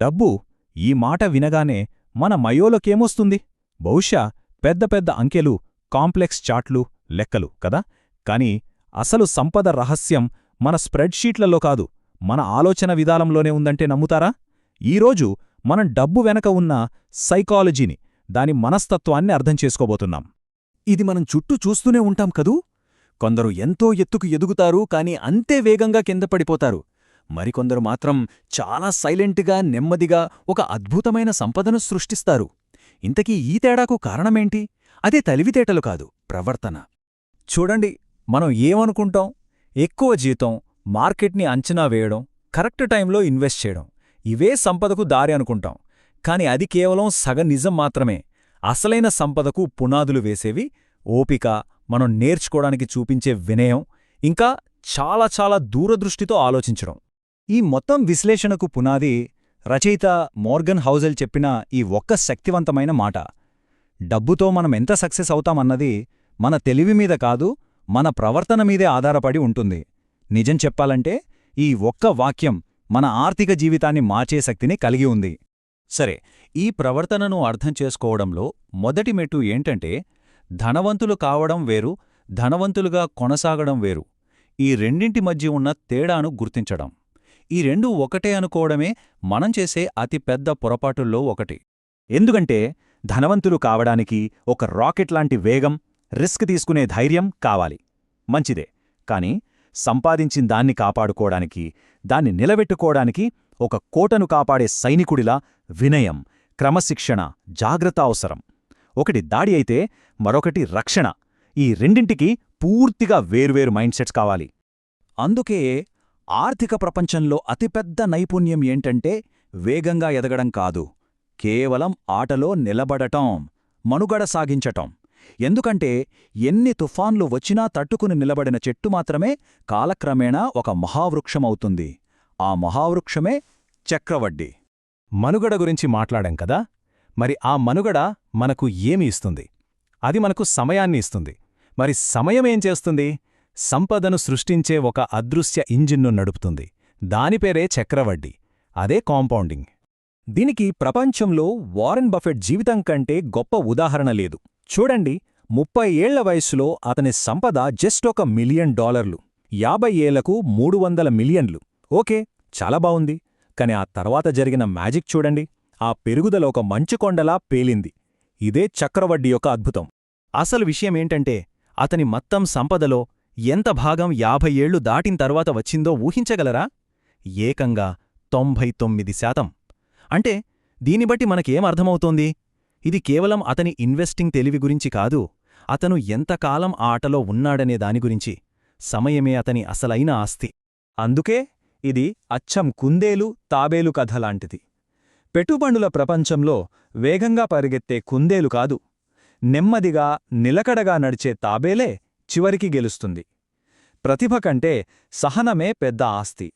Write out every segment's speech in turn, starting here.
డబ్బు ఈ మాట వినగానే మన మయోలకేమొస్తుంది? బహుశా పెద్ద పెద్ద అంకెలు, కాంప్లెక్స్ చార్ట్లు, లెక్కలు కదా. కాని అసలు సంపద రహస్యం మన స్ప్రెడ్షీట్లలో కాదు, మన ఆలోచన విధానంలోనే ఉందంటే నమ్ముతారా? ఈరోజు మనం డబ్బు వెనక ఉన్న సైకాలజీని, దాని మనస్తత్వాన్ని అర్థం చేసుకోబోతున్నాం. ఇది మనం చుట్టూ చూస్తూనే ఉంటాం కదూ. కొందరు ఎంతో ఎత్తుకు ఎదుగుతారు, కాని అంతే వేగంగా కింద పడిపోతారు. మరికొందరు మాత్రం చాలా సైలెంట్గా, నెమ్మదిగా ఒక అద్భుతమైన సంపదను సృష్టిస్తారు. ఇంతకీ ఈ తేడాకు కారణమేంటి? అదే తెలివితేటలు కాదు, ప్రవర్తన. చూడండి, మనం ఏమనుకుంటాం? ఎక్కువ జీతం, మార్కెట్ని అంచనా వేయడం, కరెక్ట్ టైంలో ఇన్వెస్ట్ చేయడం, ఇవే సంపదకు దారి అనుకుంటాం. కాని అది కేవలం సగం నిజం మాత్రమే. అసలైన సంపదకు పునాదులు వేసేవి ఓపిక, మనం నేర్చుకోవడానికి చూపించే వినయం, ఇంకా చాలా చాలా దూరదృష్టితో ఆలోచించడం. ఈ మొత్తం విశ్లేషణకు పునాది రచయిత మోర్గన్ హౌజెల్ చెప్పిన ఈ ఒక్క శక్తివంతమైన మాట: డబ్బుతో మనమెంత సక్సెస్ అవుతామన్నది మన తెలివిమీద కాదు, మన ప్రవర్తన మీదే ఆధారపడి ఉంటుంది. నిజం చెప్పాలంటే ఈ ఒక్క వాక్యం మన ఆర్థిక జీవితాన్ని మార్చే శక్తిని కలిగి ఉంది. సరే, ఈ ప్రవర్తనను అర్థం చేసుకోవడంలో మొదటి మెట్టు ఏంటంటే, ధనవంతులు కావడం వేరు, ధనవంతులుగా కొనసాగడం వేరు. ఈ రెండింటి మధ్య ఉన్న తేడాను గుర్తించడం. ఈ రెండూ ఒకటే అనుకోవడమే మనం చేసే అతిపెద్ద పొరపాటుల్లో ఒకటి. ఎందుకంటే ధనవంతులు కావడానికి ఒక రాకెట్ లాంటి వేగం, రిస్క్ తీసుకునే ధైర్యం కావాలి. మంచిదే. కాని సంపాదించిన దాన్ని కాపాడుకోవడానికి, దాన్ని నిలబెట్టుకోవడానికి ఒక కోటను కాపాడే సైనికుడిలా వినయం, క్రమశిక్షణ, జాగ్రత్త అవసరం. ఒకటి దాడి అయితే మరొకటి రక్షణ. ఈ రెండింటికి పూర్తిగా వేర్వేరు మైండ్సెట్స్ కావాలి. అందుకే ఆర్థిక ప్రపంచంలో అతిపెద్ద నైపుణ్యం ఏంటంటే వేగంగా ఎదగడం కాదు, కేవలం ఆటలో నిలబడటం, మనుగడ సాగించటం. ఎందుకంటే ఎన్ని తుఫాన్లు వచ్చినా తట్టుకుని నిలబడిన చెట్టు మాత్రమే కాలక్రమేణా ఒక మహావృక్షమవుతుంది. ఆ మహావృక్షమే చక్రవడ్డీ. మనుగడ గురించి మాట్లాడాం కదా. మరి ఆ మనుగడ మనకు ఏమి ఇస్తుంది? అది మనకు సమయాన్ని ఇస్తుంది. మరి సమయమేం చేస్తుంది? సంపదను సృష్టించే ఒక అదృశ్య ఇంజిన్ను నడుపుతుంది. దానిపేరే చక్రవడ్డీ. అదే కాంపౌండింగ్. దీనికి ప్రపంచంలో వారెన్ బఫెట్ జీవితం కంటే గొప్ప ఉదాహరణ లేదు. చూడండి, 30 ఏళ్ల వయస్సులో అతని సంపద జస్ట్ $1 మిలియన్, 50 ఏళ్లకు 300 మిలియన్లు. ఓకే, చాలా బావుంది. కాని ఆ తర్వాత జరిగిన మ్యాజిక్ చూడండి. ఆ పెరుగుదల ఒక మంచుకొండలా పేలింది. ఇదే చక్రవడ్డీ యొక్క అద్భుతం. అసలు విషయమేంటంటే, అతని మొత్తం సంపదలో ఎంత భాగం 50 ఏళ్లు దాటిన తర్వాత వచ్చిందో ఊహించగలరా? ఏకంగా 99%. అంటే దీనిబట్టి మనకేం అర్థమవుతోంది? ఇది కేవలం అతని ఇన్వెస్టింగ్ తెలివి గురించి కాదు, అతను ఎంతకాలం ఆ ఆటలో ఉన్నాడనే దాని గురించి. సమయమే అతని అసలైన ఆస్తి. అందుకే ఇది అచ్చం కుందేలు, తాబేలు కథలాంటిది. పెట్టుబడుల ప్రపంచంలో వేగంగా పరిగెత్తే కుందేలు కాదు, నెమ్మదిగా, నిలకడగా నడిచే తాబేలే చివరికి గెలుస్తుంది. ప్రతిభ కంటే సహనమే పెద్ద ఆస్తి.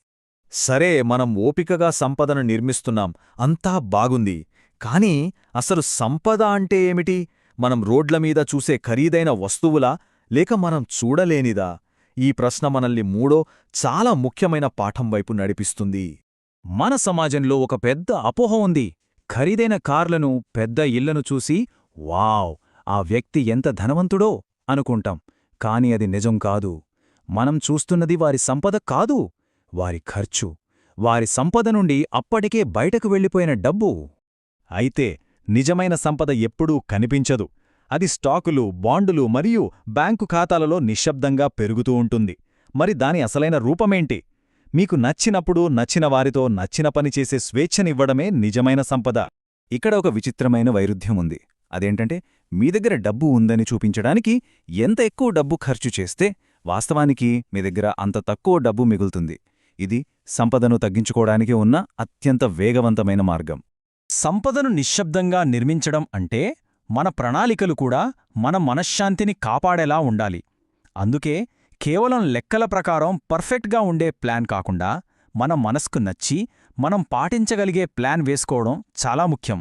సరే, మనం ఓపికగా సంపదను నిర్మిస్తున్నాం, అంతా బాగుంది. కాని అసలు సంపద అంటే ఏమిటి? మనం రోడ్లమీద చూసే ఖరీదైన వస్తువులా, లేక మనం చూడలేనిదా? ఈ ప్రశ్న మనల్ని మూడో చాలా ముఖ్యమైన పాఠం వైపు నడిపిస్తుంది. మన సమాజంలో ఒక పెద్ద అపోహ ఉంది. ఖరీదైన కార్లను, పెద్ద ఇళ్లను చూసి వావ్, ఆ వ్యక్తి ఎంత ధనవంతుడో అనుకుంటాం. కాని అది నిజం కాదు. మనం చూస్తున్నది వారి సంపద కాదు, వారి ఖర్చు, వారి సంపద నుండి అప్పటికే బయటకు వెళ్ళిపోయిన డబ్బు. అయితే నిజమైన సంపద ఎప్పుడూ కనిపించదు. అది స్టాకులు, బాండులు మరియు బ్యాంకు ఖాతాలలో నిశ్శబ్దంగా పెరుగుతూ ఉంటుంది. మరి దాని అసలైన రూపమేంటి? మీకు నచ్చినప్పుడు నచ్చిన వారితో నచ్చిన పని చేసే స్వేచ్ఛనివ్వడమే నిజమైన సంపద. ఇక్కడ ఒక విచిత్రమైన వైరుధ్యం ఉంది. అదేంటంటే, మీ దగ్గర డబ్బు ఉందని చూపించడానికి ఎంత ఎక్కువ డబ్బు ఖర్చు చేస్తే వాస్తవానికి మీ దగ్గర అంత తక్కువ డబ్బు మిగులుతుంది. ఇది సంపదను తగ్గించుకోవడానికి ఉన్న అత్యంత వేగవంతమైన మార్గం. సంపదను నిశ్శబ్దంగా నిర్మించడం అంటే మన ప్రణాళికలు కూడా మన మనశ్శాంతిని కాపాడేలా ఉండాలి. అందుకే కేవలం లెక్కల ప్రకారం పర్ఫెక్ట్గా ఉండే ప్లాన్ కాకుండా, మన మనస్కు నచ్చి మనం పాటించగలిగే ప్లాన్ వేసుకోవడం చాలా ముఖ్యం.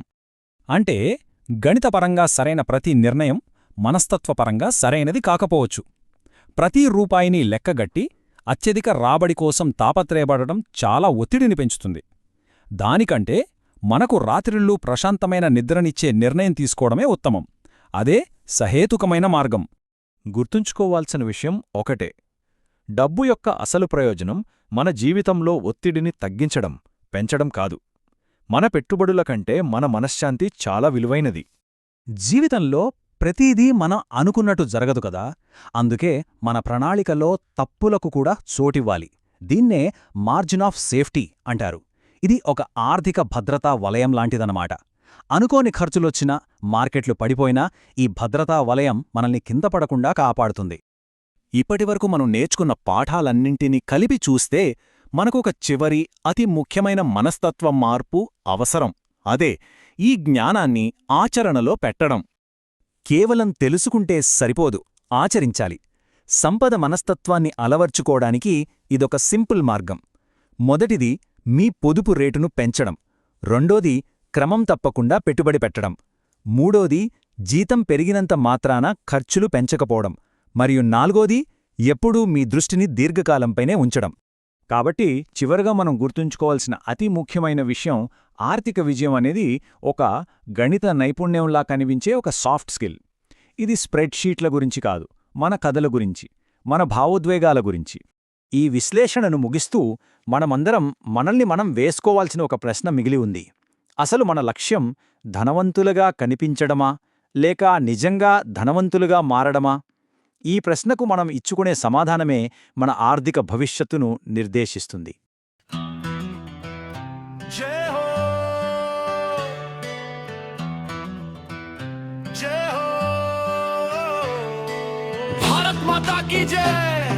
అంటే గణితపరంగా సరైన ప్రతి నిర్ణయం మనస్తత్వపరంగా సరైనది కాకపోవచ్చు. ప్రతి రూపాయిని లెక్కగట్టి అత్యధిక రాబడి కోసం తాపత్రయపడటం చాలా ఒత్తిడిని పెంచుతుంది. దానికంటే మనకు రాత్రిళ్ళు ప్రశాంతమైన నిద్రనిచ్చే నిర్ణయం తీసుకోవడమే ఉత్తమం. అదే సహేతుకమైన మార్గం. గుర్తుంచుకోవాల్సిన విషయం ఒకటే. డబ్బు యొక్క అసలు ప్రయోజనం మన జీవితంలో ఒత్తిడిని తగ్గించడం, పెంచడం కాదు. మన పెట్టుబడుల కంటే మన మనశ్శాంతి చాలా విలువైనది. జీవితంలో ప్రతిదీ మనం అనుకున్నట్టు జరగదు కదా. అందుకే మన ప్రణాళికలో తప్పులకు కూడా చోటివ్వాలి. దీన్నే మార్జిన్ ఆఫ్ సేఫ్టీ అంటారు. ఇది ఒక ఆర్థిక భద్రతా వలయం లాంటిదన్నమాట. అనుకోని ఖర్చులొచ్చినా, మార్కెట్లు పడిపోయినా ఈ భద్రతా వలయం మనల్ని కిందపడకుండా కాపాడుతుంది. ఇప్పటివరకు మనం నేర్చుకున్న పాఠాలన్నింటినీ కలిపి చూస్తే మనకొక చివరి అతి ముఖ్యమైన మనస్తత్వ మార్పు అవసరం. అదే ఈ జ్ఞానాన్ని ఆచరణలో పెట్టడం. కేవలం తెలుసుకుంటే సరిపోదు, ఆచరించాలి. సంపద మనస్తత్వాన్ని అలవర్చుకోవడానికి ఇదొక సింపుల్ మార్గం. మొదటిది మీ పొదుపు రేటును పెంచడం. రెండోది క్రమం తప్పకుండా పెట్టుబడి పెట్టడం. మూడోది జీతం పెరిగినంత మాత్రాన ఖర్చులు పెంచకపోవడం. మరియు నాలుగోది ఎప్పుడూ మీ దృష్టిని దీర్ఘకాలంపైనే ఉంచడం. కాబట్టి చివరగా మనం గుర్తుంచుకోవాల్సిన అతి ముఖ్యమైన విషయం, ఆర్థిక విజయం అనేది ఒక గణిత నైపుణ్యంలా కనిపించే ఒక సాఫ్ట్ స్కిల్. ఇది స్ప్రెడ్షీట్ల గురించి కాదు, మన కథల గురించి, మన భావోద్వేగాల గురించి. ఈ విశ్లేషణను ముగిస్తూ మనమందరం మనల్ని మనం వేసుకోవాల్సిన ఒక ప్రశ్న మిగిలి ఉంది. అసలు మన లక్ష్యం ధనవంతులుగా కనిపించడమా, లేక నిజంగా ధనవంతులుగా మారడమా? ఈ ప్రశ్నకు మనం ఇచ్చుకునే సమాధానమే మన ఆర్థిక భవిష్యత్తును నిర్దేశిస్తుంది. जय हो जय हो भारत माता की जय।